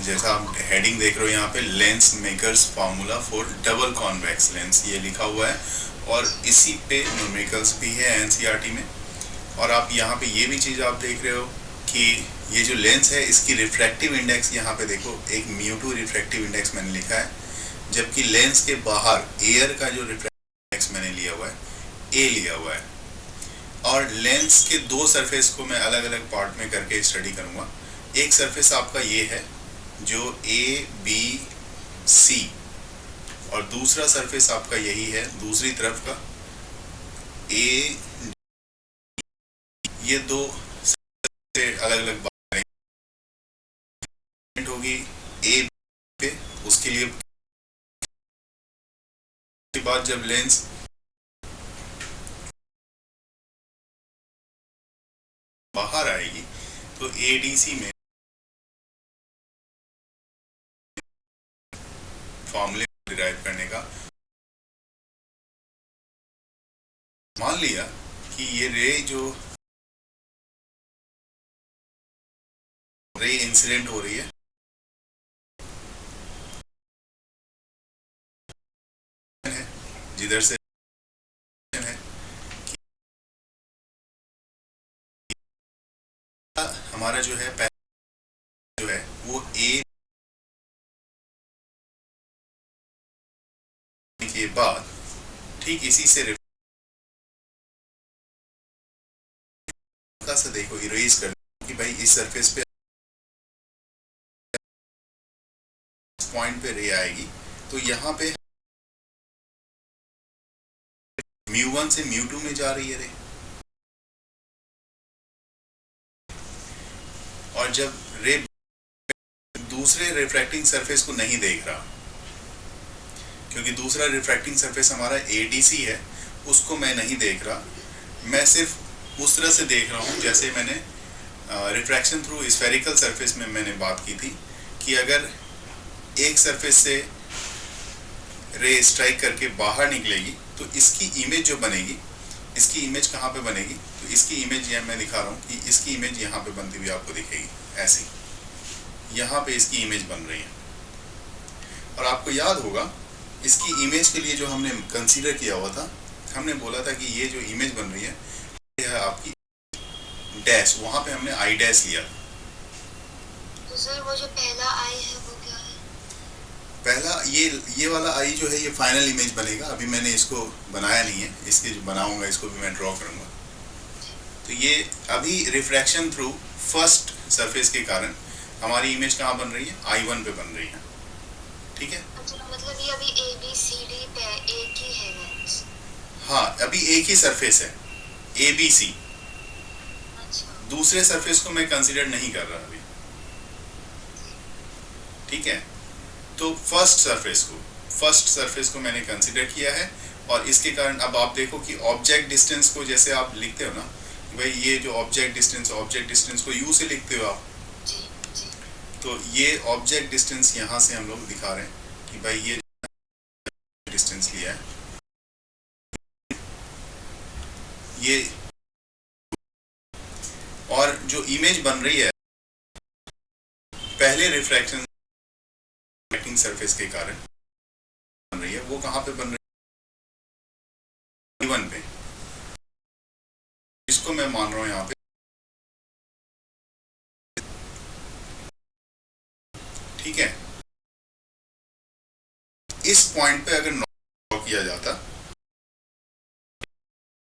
जैसा आप हेडिंग देख रहे हो यहाँ पे, lens makers formula for double convex lens, ये लिखा हुआ है और इसी पे न्यूमेरिकल्स भी है एनसीईआरटी में। और आप यहाँ पे ये भी चीज़ आप देख रहे हो कि ये जो लेंस है इसकी रिफ्रैक्टिव इंडेक्स, यहाँ पे देखो एक μ2 रिफ्रैक्टिव इंडेक्स मैंने लिखा है, जबकि लेंस के बाहर एयर का जो रिफ्रैक्टिव इंडेक्स मैंने लिया हुआ है ए लिया हुआ है। और लेंस के दो सरफेस को मैं अलग अलग पार्ट में करके स्टडी करूँगा। एक सरफेस आपका ये है जो ए बी सी, और दूसरा सरफेस आपका यही है दूसरी तरफ का ए, ये दो से अलग अलग बात होगी ए पे। उसके लिए के बाद जब लेंस बाहर आएगी तो एडीसी में फॉर्मूले डिराइव करने का, मान लिया कि ये रे जो रे इंसिडेंट हो रही है जिधर से है, हमारा जो है जो है वो ए के बाद ठीक इसी से देखो इरेज कर कि भाई इस सरफेस पे पॉइंट पे रे आएगी तो यहाँ पे μ1 से μ2 में जा रही है रे, और जब रे दूसरे रिफ्रैक्टिंग सरफेस को नहीं देख रहा, क्योंकि दूसरा रिफ्रैक्टिंग सरफेस हमारा एडीसी है, उसको मैं नहीं देख रहा, मैं सिर्फ उस तरह से देख रहा हूँ जैसे मैंने रिफ्रैक्शन थ्रू स्फेरिकल सरफेस में मैंने बात की थी कि अगर एक सरफेस से रे स्ट्राइक करके बाहर निकलेगी तो इसकी इमेज जो बनेगी, इसकी इमेज कहाँ पे बनेगी, तो इसकी इमेज यहाँ मैं दिखा रहा हूँ कि इसकी इमेज यहाँ पे बनती हुई आपको दिखेगी, ऐसी यहाँ पे इसकी इमेज बन रही है। और आपको याद होगा इसकी इमेज के लिए जो हमने कंसीडर किया हुआ था, हमने बोला था कि ये जो इमेज बन रही है ये है आपकी डैश, वहाँ पे हमने आई डैश लिया। तो सर वो जो पहला आई है वो क्या है? पहला ये वाला आई जो है ये फाइनल इमेज बनेगा, अभी मैंने इसको बनाया नहीं है, इसके जो बनाऊंगा इसको भी मैं ड्रॉ करूंगा। तो ये अभी रिफ्रैक्शन थ्रू फर्स्ट सरफेस के कारण हमारी इमेज कहाँ बन रही है, I1 पे बन रही है, ठीक है। अच्छा, मतलब ये अभी ए बी सी डी पे एक ही है लेंस? हाँ, अभी एक ही सरफेस है ए बी सी, दूसरे सरफेस को मैं कंसीडर नहीं कर रहा अभी, ठीक है। तो फर्स्ट सरफेस को मैंने कंसीडर किया है, और इसके कारण अब आप देखो कि ऑब्जेक्ट डिस्टेंस को जैसे आप लिखते हो ना, भाई ये जो ऑब्जेक्ट डिस्टेंस को यू से लिखते हो आप, तो ये ऑब्जेक्ट डिस्टेंस यहाँ से हम लोग दिखा रहे हैं कि भाई ये डिस्टेंस लिया है, ये, और जो इमेज बन रही है पहले रिफ्रैक्टिंग सरफेस के कारण बन रही है, वो कहाँ पे बन रही है, I1 पे, इसको मैं मान रहा हूँ यहाँ पे, ठीक है। इस पॉइंट पे अगर ड्रॉ किया जाता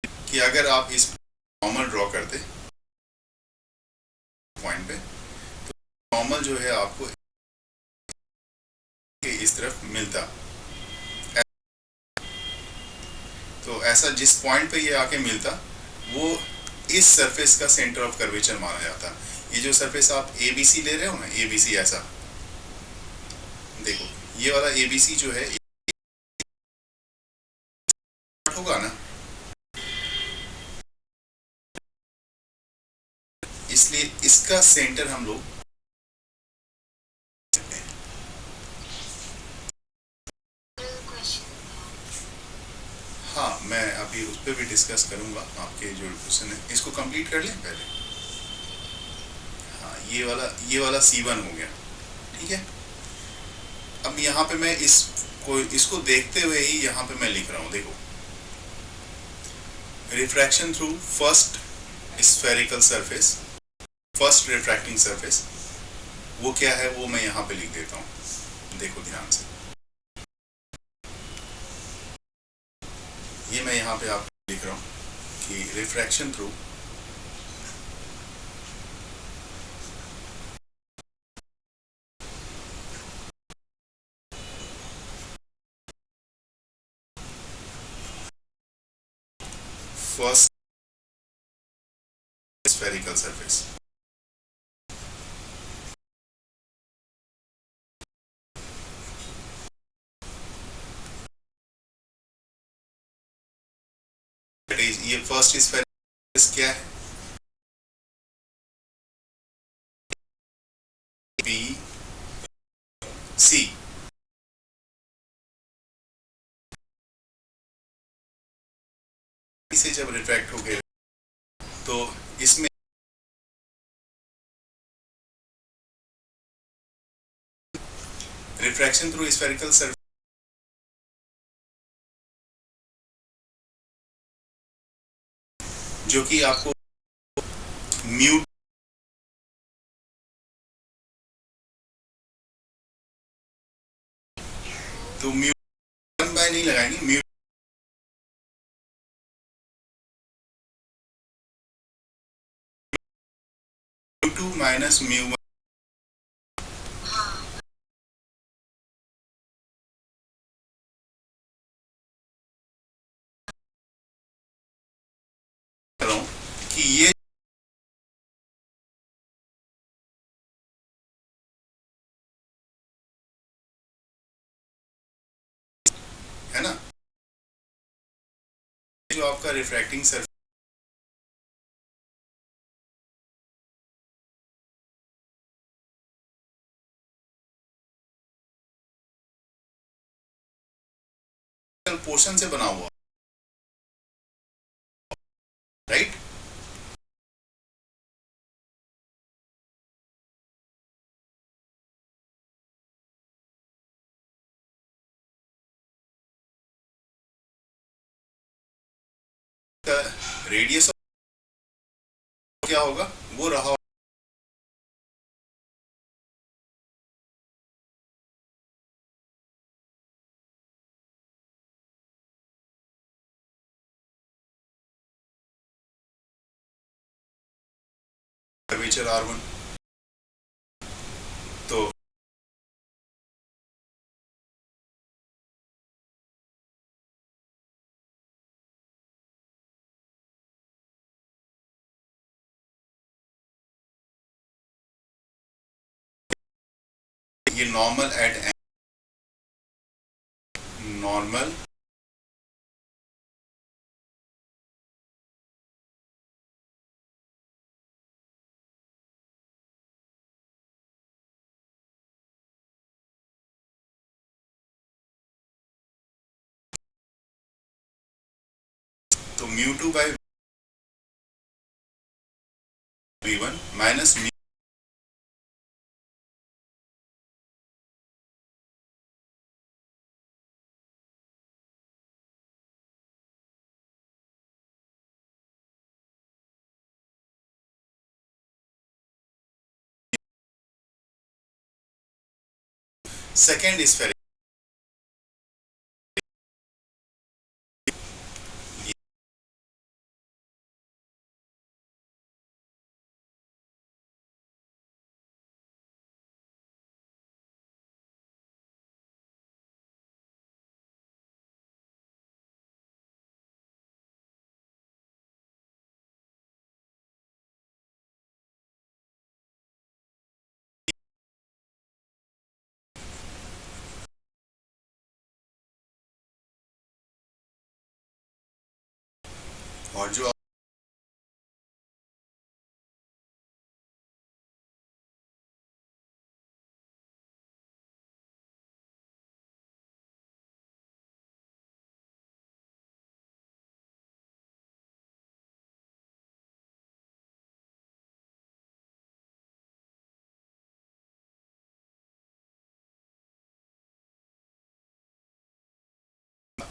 कि अगर आप इस नॉर्मल ड्रॉ करते पॉइंट पे, तो नॉर्मल जो है आपको इस तरफ मिलता, तो ऐसा जिस पॉइंट पे ये आके मिलता वो इस सरफेस का सेंटर ऑफ कर्वेचर माना जाता। ये जो सरफेस आप ABC ले रहे हो ना, ABC ऐसा देखो, ये वाला ABC जो है होगा ना, इसलिए इसका सेंटर हम लोग, हाँ मैं अभी उस पर भी डिस्कस करूंगा, आपके जो क्वेश्चन है इसको कंप्लीट कर लें पहले। हाँ, ये वाला C1 हो गया, ठीक है। अब यहाँ पे मैं इसको देखते हुए ही यहाँ पे मैं लिख रहा हूँ, देखो, refraction through first spherical surface, first refracting surface, वो क्या है वो मैं यहाँ पे लिख देता हूँ। देखो ध्यान से, ये मैं यहाँ पे आपको लिख रहा हूँ कि refraction through first spherical surface. ये फर्स्ट स्फेरिकल क्या है? B C. इसे जब रिफ्रैक्ट हो गए तो इसमें रिफ्रैक्शन थ्रू स्फेरिकल सरफेस, जो कि आपको म्यू, तो म्यू 1 बाय नहीं लगाएंगे, म्यू 2 माइनस म्यू 1। हाँ। कर रहा हूँ कि ये है ना, जो आपका रिफ्रैक्टिंग सरफेस पोर्शन से बना हुआ, राइट। रेडियस क्या होगा, वो रहा कर्वेचर R1। तो ये नॉर्मल एट नॉर्मल तो mu 2 by V1 minus mu second spherical, और जो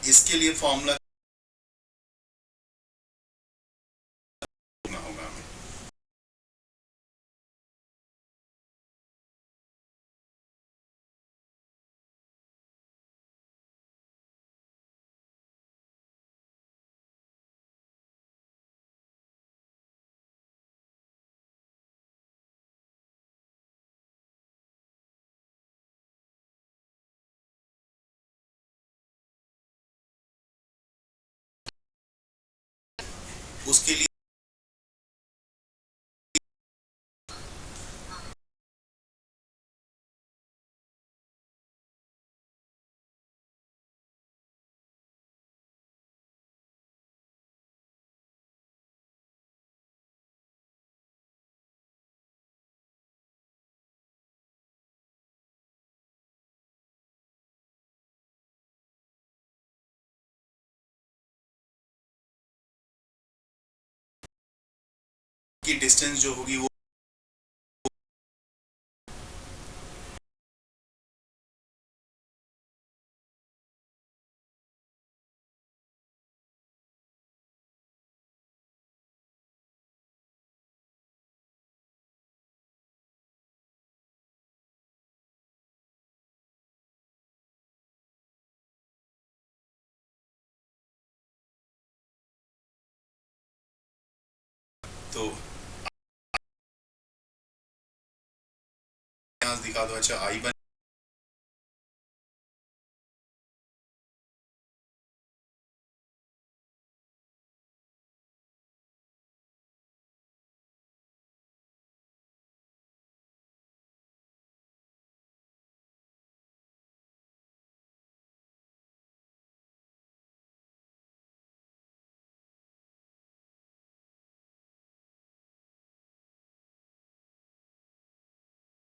इसके लिए फॉर्मूला होगा हमें। उसके लिए की डिस्टेंस जो होगी वो तो यहाँ दिखा दो। अच्छा आई बन,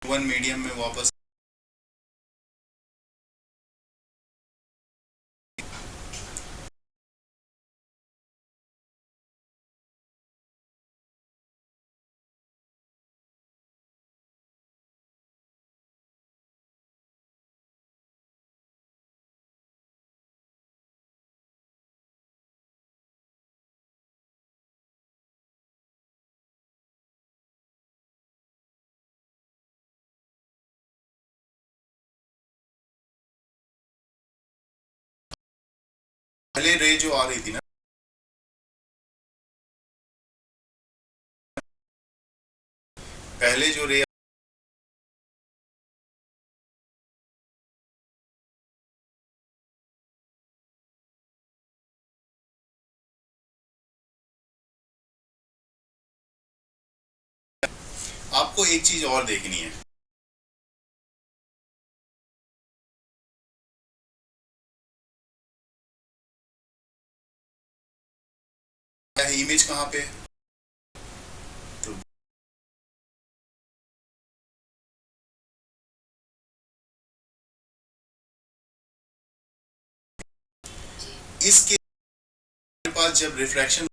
वन मीडियम में वापस पहले रे जो आ रही थी ना, पहले जो रे आपको एक चीज और देखनी है। इमेज कहाँ पे है? तो इसके पास जब रिफ्रैक्शन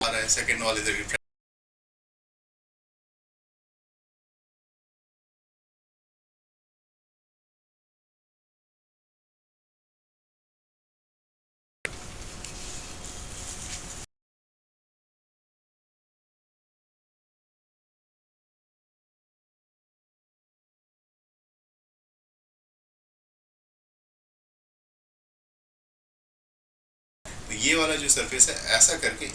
आ रहा है, सेकंड वाले से रिफ्रैक्शन, तो ये वाला जो सरफेस है ऐसा करके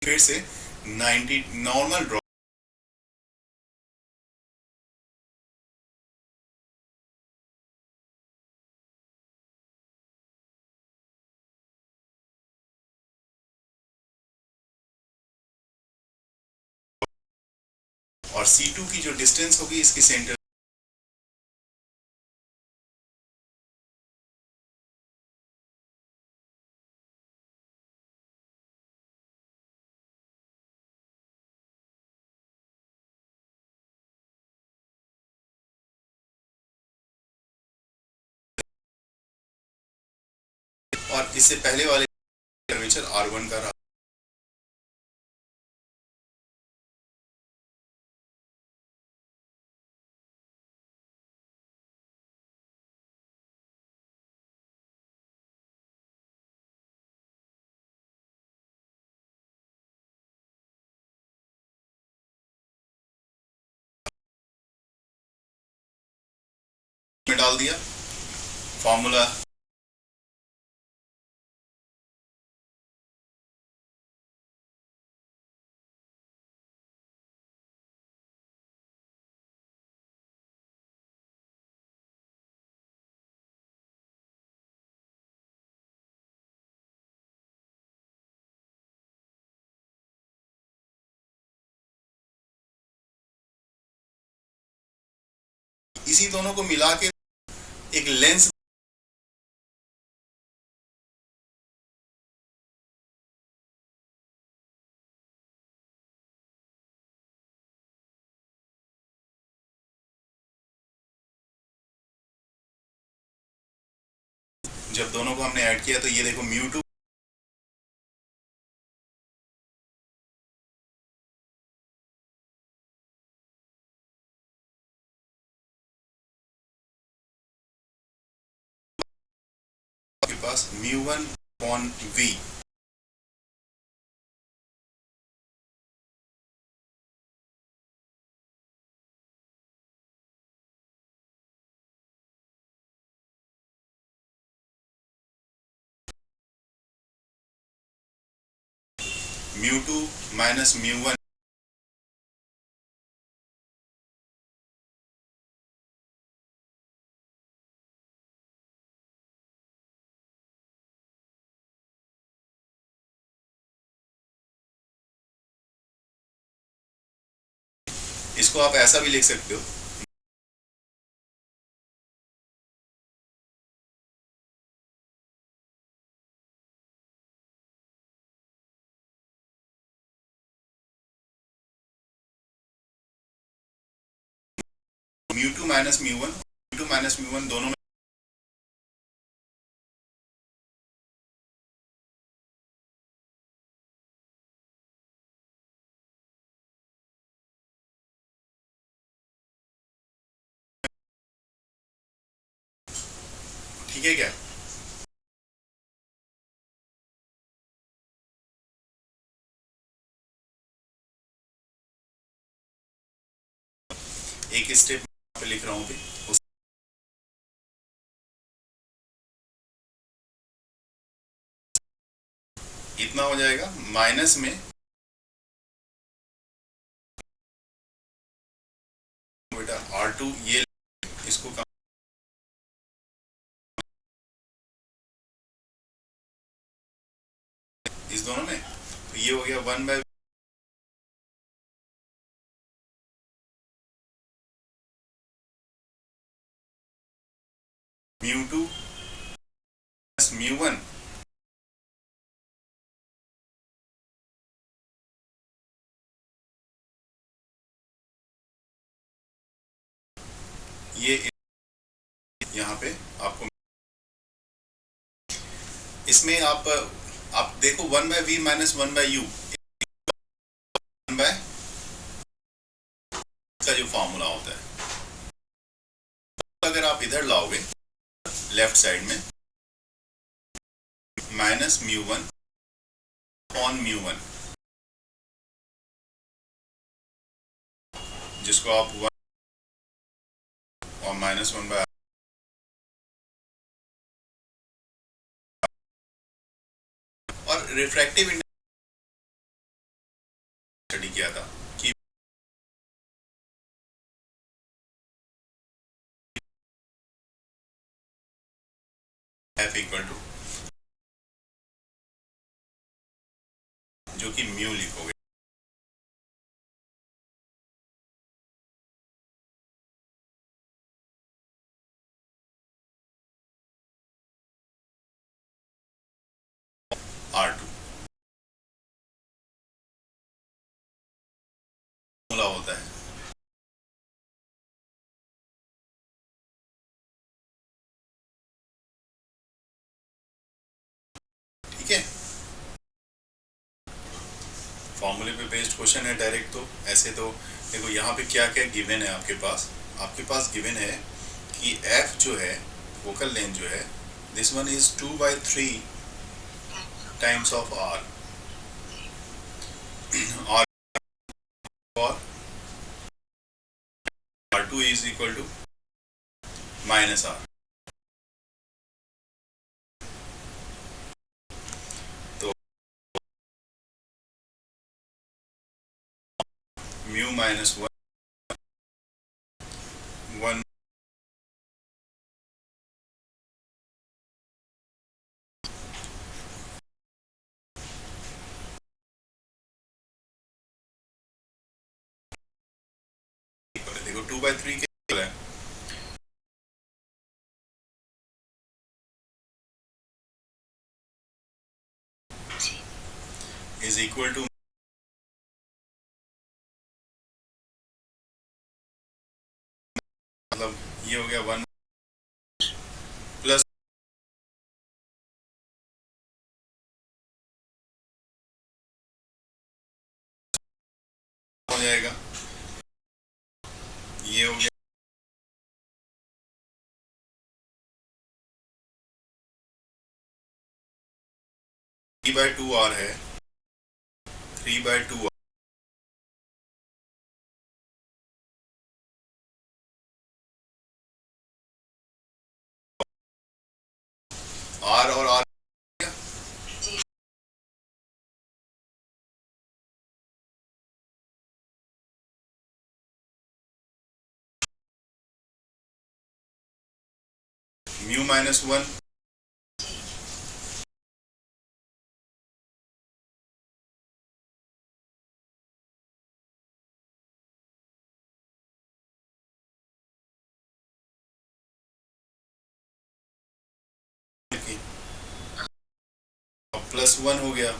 फिर से 90 नॉर्मल ड्रॉ और C2 की जो डिस्टेंस होगी इसकी सेंटर और इससे पहले वाले कर्वेचर R1 का रहा। में डाल दिया फॉर्मूला इसी दोनों को मिला के एक लेंस जब दोनों को हमने ऐड किया तो ये देखो μ2 के पास μ1 अपॉन v μ2 माइनस μ1 इसको आप ऐसा भी लिख सकते हो μ2 माइनस μ1 दोनों में ठीक है क्या। एक स्टेप पे लिख रहा हूँ भी इतना हो जाएगा माइनस में बेटा R2 ये इसको कम इस दोनों में तो ये हो गया 1/v μ2 प्लस μ1 ये यहाँ पे आपको इसमें आप देखो 1/v माइनस 1/u 1 का जो फॉर्मूला होता है अगर आप इधर लाओगे लेफ्ट साइड में माइनस μ1 अपॉन μ1 जिसको आप 1 और माइनस 1/, और रिफ्रैक्टिव इंडेक्स स्टडी किया था कि F इक्वल टू जो कि म्यू लिखोगे R2 फॉर्मूला होता है फॉर्मूले पे बेस्ड क्वेश्चन है डायरेक्ट। तो ऐसे तो देखो यहाँ पे क्या क्या गिवन है आपके पास गिवन है कि f जो है फोकल लेंथ जो है this one is 2/3 times of r और r2 is equal to minus r। तो म्यू माइनस 1 देखो 2/3 क्या है इज इक्वल टू मतलब ये हो गया 1 प्लस हो जाएगा, ये हो गया 3/2 r है 3/2 r और r म्यू माइनस 1 प्लस 1 हो गया